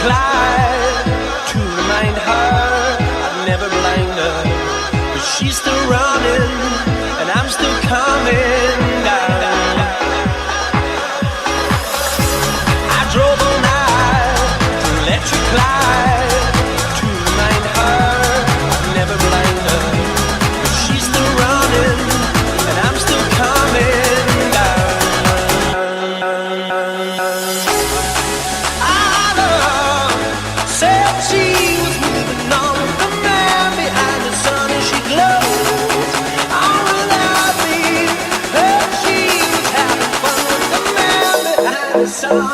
Clyde to remind her I'd never blamed her, but she's still running and I'm still coming down. I drove all night to Electric Clyde to remind her I'd never blamed her, but she's still running and I'm still coming down. Said she was moving on with the man behind the sun and she glowed all without me. Heard she was having fun with the man behind the sun.